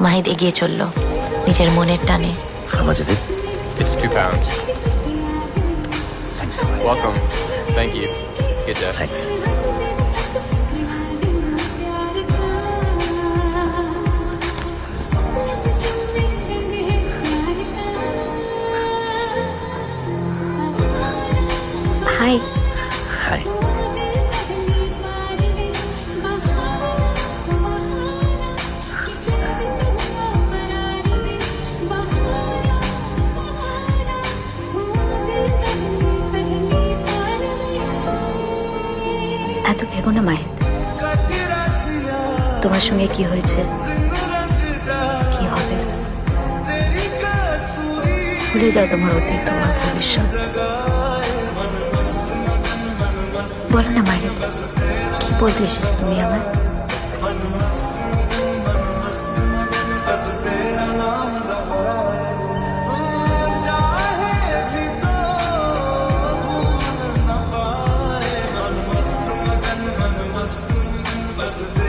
মাহিদ এগিয়ে চলল নিজের মনের টানে। How much is it? It's £2. Thanks so much. Welcome. Thank you. Good day. Thanks. Hi. Hi. এত ভেবো না মাহিদ, তোমার সঙ্গে কি হয়েছে, কি হবে, ভুলে যাও তোমার অতীত, তোমার ভবিষ্যৎ। বলো না মাহিদ, কি বলতে এসেছো তুমি আমায়? बस